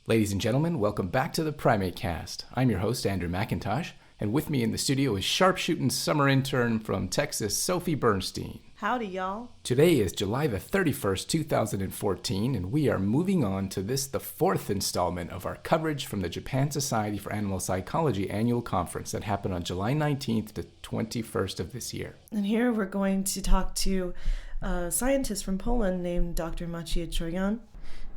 Ladies and gentlemen, welcome back to the PrimateCast. I'm your host, Andrew McIntosh, and with me in the studio is sharpshooting summer intern from Texas, Sophie Bernstein. Howdy, y'all. Today is July the 31st, 2014, and we are moving on to the fourth installment of our coverage from the Japan Society for Animal Psychology annual conference that happened on July 19th to 21st of this year. And here we're going to talk to a scientist from Poland named Dr. Maciej Trojan,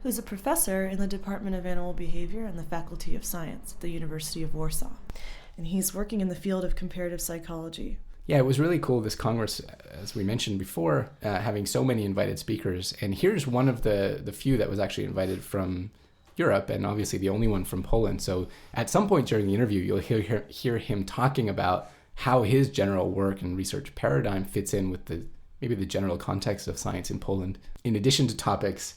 who's a professor in the Department of Animal Behavior and the Faculty of Science at the University of Warsaw. And he's working in the field of comparative psychology. Yeah, it was really cool, this Congress, as we mentioned before, having so many invited speakers. And here's one of the few that was actually invited from Europe, and obviously the only one from Poland. So at some point during the interview, you'll hear him talking about how his general work and research paradigm fits in with maybe the general context of science in Poland, in addition to topics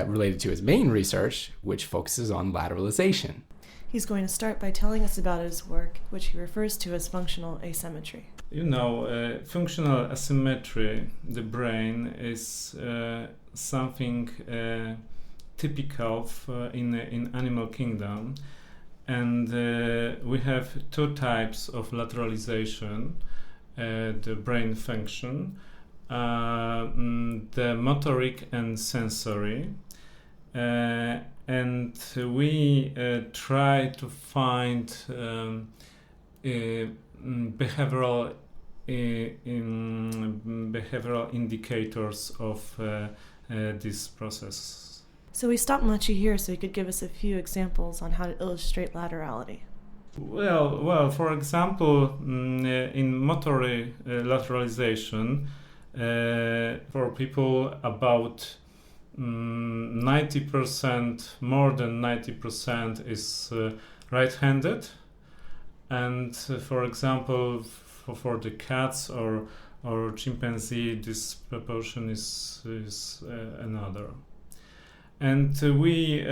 related to his main research, which focuses on lateralization. He's going to start by telling us about his work, which he refers to as functional asymmetry. Functional asymmetry, the brain, is something typical in animal kingdom. And we have two types of lateralization, the brain function, the motoric and sensory. And we try to find behavioral indicators of this process. So we stopped Maciej here so he could give us a few examples on how to illustrate laterality. Well, for example, in motor lateralization, for people about 90%, more than 90% is right-handed, and for example, for the cats or chimpanzee, this proportion is another. And we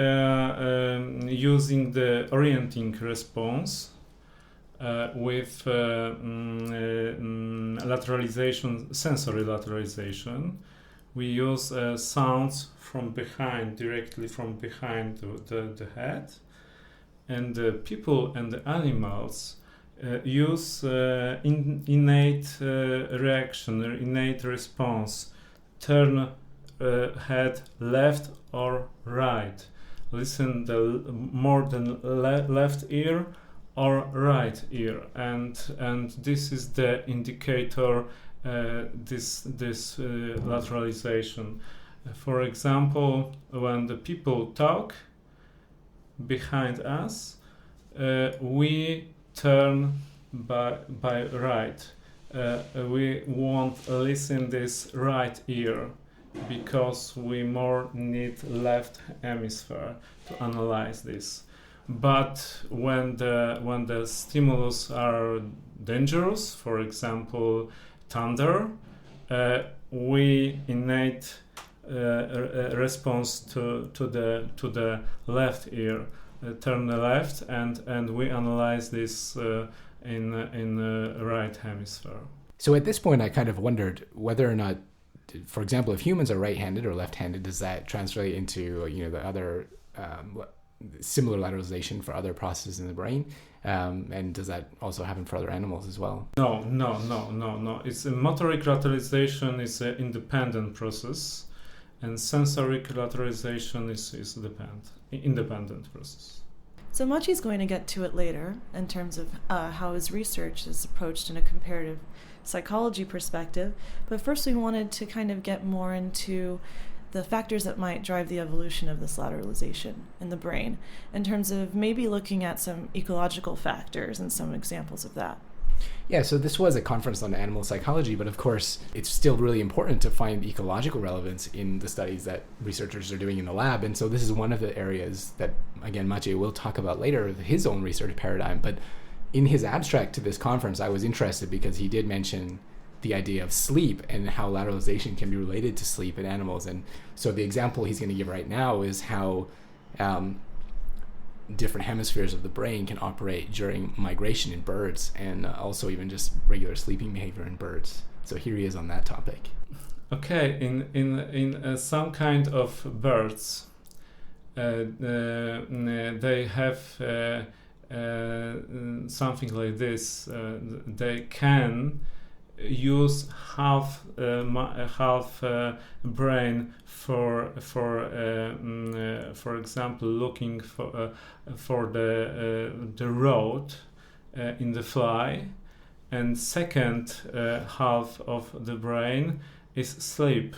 using the orienting response with lateralization, sensory lateralization. We use sounds from behind, directly from behind the head. And the people and the animals use innate reaction, innate response. Turn head left or right. Listen more than left ear or right ear. And this is the indicator. This lateralization. For example, when the people talk behind us, we turn by right. We won't listen this right ear because we more need left hemisphere to analyze this. But when the stimulus are dangerous, for example, thunder, we innate response to the left ear, turn the left, and we analyze this in right hemisphere. So at this point, I kind of wondered whether or not, for example, if humans are right-handed or left-handed, does that translate into the other similar lateralization for other processes in the brain? And does that also happen for other animals as well? No. It's a motoric lateralization is an independent process, and sensory lateralization is independent process. So Maciej's going to get to it later in terms of how his research is approached in a comparative psychology perspective. But first we wanted to kind of get more into the factors that might drive the evolution of this lateralization in the brain, in terms of maybe looking at some ecological factors and some examples of that. Yeah, so this was a conference on animal psychology, but of course it's still really important to find ecological relevance in the studies that researchers are doing in the lab. And so this is one of the areas that, again, Maciej will talk about later, his own research paradigm. But in his abstract to this conference, I was interested because he did mention the idea of sleep and how lateralization can be related to sleep in animals. And so the example he's going to give right now is how different hemispheres of the brain can operate during migration in birds, and also even just regular sleeping behavior in birds. So here he is on that topic. Okay, in some kind of birds, they have something like this. They can use half brain for example, looking for the road in the fly, and second half of the brain is sleep.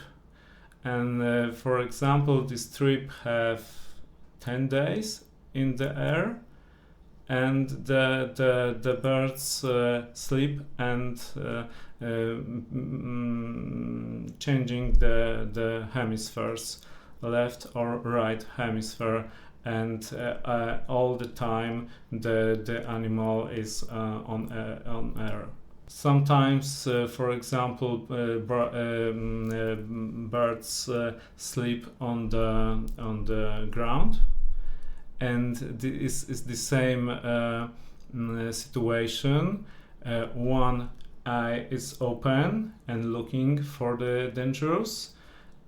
And for example, this trip have 10 days in the air, and the birds sleep and changing the hemispheres, left or right hemisphere, and all the time the animal is on air. Sometimes, for example, birds sleep on the ground, and this is the same situation. One eye is open and looking for the dangers,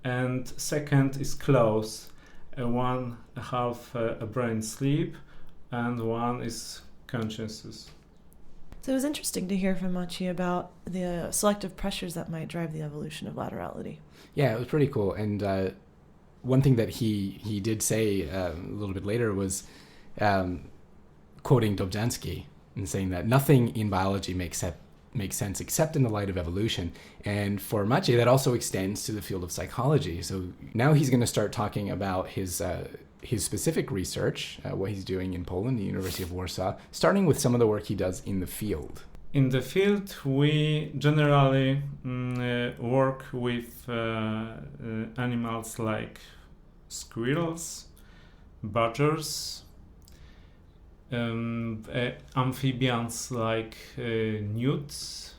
and second is closed. One half a brain sleep, and one is consciousness. So it was interesting to hear from Maciej about the selective pressures that might drive the evolution of laterality. Yeah, it was pretty cool. And one thing that he did say a little bit later was quoting Dobzhansky and saying that nothing in biology makes sense except in the light of evolution. And for Maciej, that also extends to the field of psychology. So now he's going to start talking about his specific research, what he's doing in Poland, the University of Warsaw, starting with some of the work he does in the field. In the field, we generally work with animals like squirrels, badgers, amphibians like newts,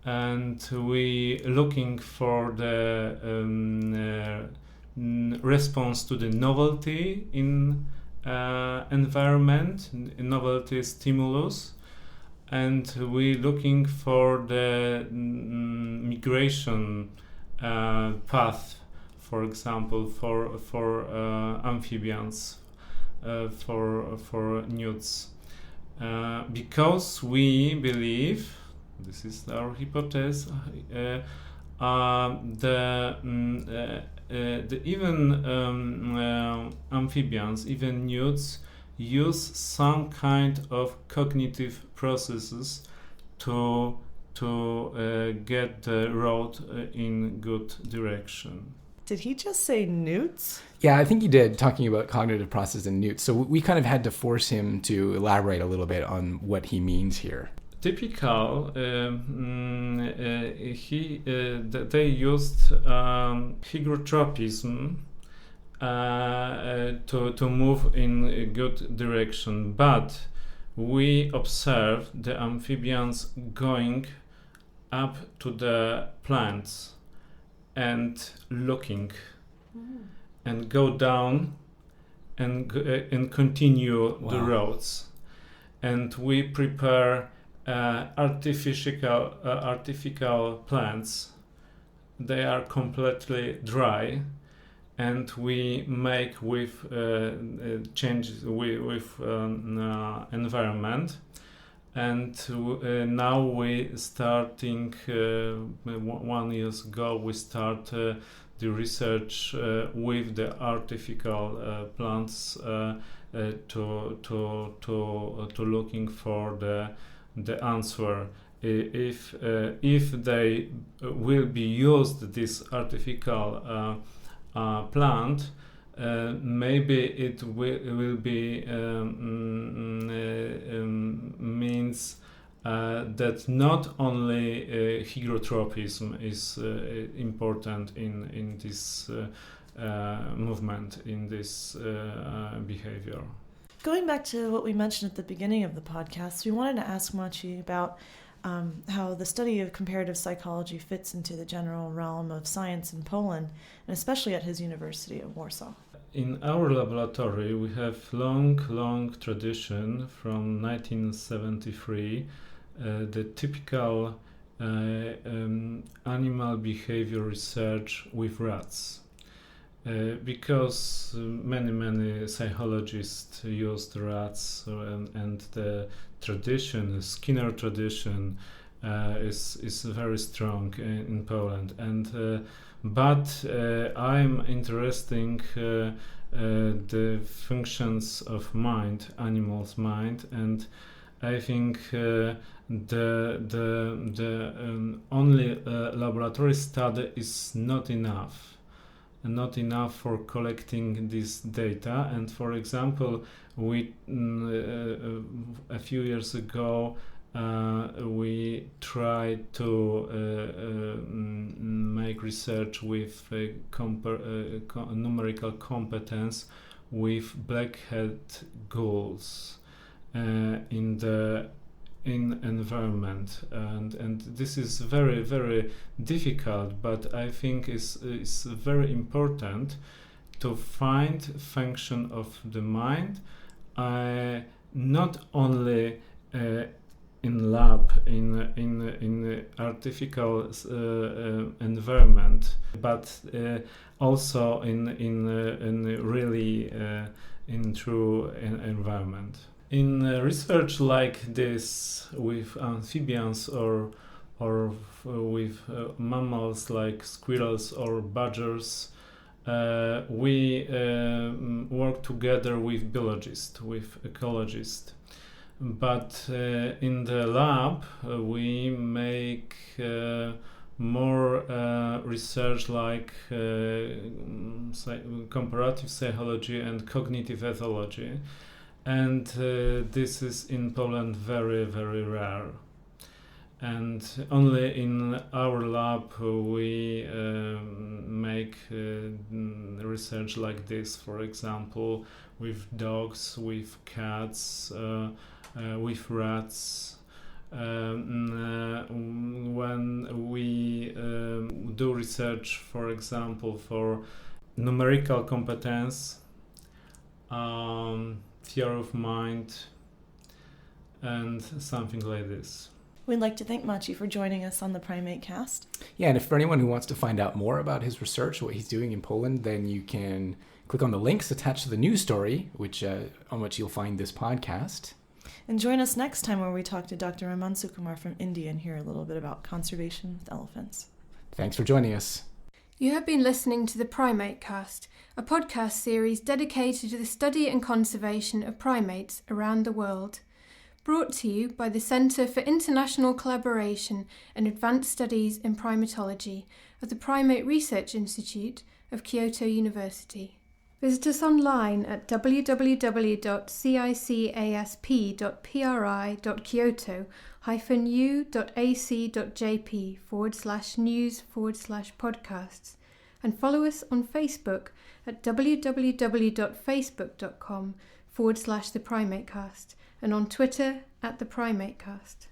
and we looking for the response to the novelty in environment, novelty stimulus, and we looking for the migration path, for example, for amphibians, for newts, because we believe, this is our hypothesis, the even amphibians, even newts, use some kind of cognitive processes to get the road in good direction. Did he just say newts? Yeah, I think he did, talking about cognitive process in newts. So we kind of had to force him to elaborate a little bit on what he means here. Typical, they used hygrotropism to move in a good direction, but we observe the amphibians going up to the plants and looking, and go down and continue the roads, and we prepare artificial plants. They are completely dry, and we make with changes with environment. And now we starting 1 year ago we start the research with the artificial plants to looking for the answer. If they will be used, this artificial plant, maybe it will be means that not only hygrotropism is important in this movement, in this behavior. Going back to what we mentioned at the beginning of the podcast, we wanted to ask Maciej about how the study of comparative psychology fits into the general realm of science in Poland, and especially at his University of Warsaw. In our laboratory, we have long tradition from 1973, the typical animal behavior research with rats. because many psychologists used rats, and the tradition, the Skinner tradition, is very strong in Poland. But I'm interested the functions of mind, animals' mind, and I think the only laboratory study is not enough for collecting this data. And for example, we a few years ago we tried to make research with numerical competence with black-head ghouls in environment, and this is very, very difficult, but I think is very important to find function of the mind, not only in lab, in artificial environment, but also in really in true environment. In research like this with amphibians or with mammals like squirrels or badgers, we work together with biologists, with ecologists. But in the lab, we make more research like comparative psychology and cognitive ethology. And this is in Poland very, very rare. And only in our lab we make research like this, for example, with dogs, with cats, with rats. When we do research, for example, for numerical competence, theory of mind, and something like this. We'd like to thank Maciej for joining us on the PrimateCast. Yeah, and if for anyone who wants to find out more about his research, what he's doing in Poland, then you can click on the links attached to the news story, on which you'll find this podcast. And join us next time where we talk to Dr. Raman Sukumar from India and hear a little bit about conservation with elephants. Thanks for joining us. You have been listening to the PrimateCast, a podcast series dedicated to the study and conservation of primates around the world. Brought to you by the Centre for International Collaboration and Advanced Studies in Primatology of the Primate Research Institute of Kyoto University. Visit us online at www.cisasp.pri.kyoto-u.ac.jp/news/podcasts and follow us on Facebook at www.facebook.com/thePrimateCast and on Twitter at thePrimateCast.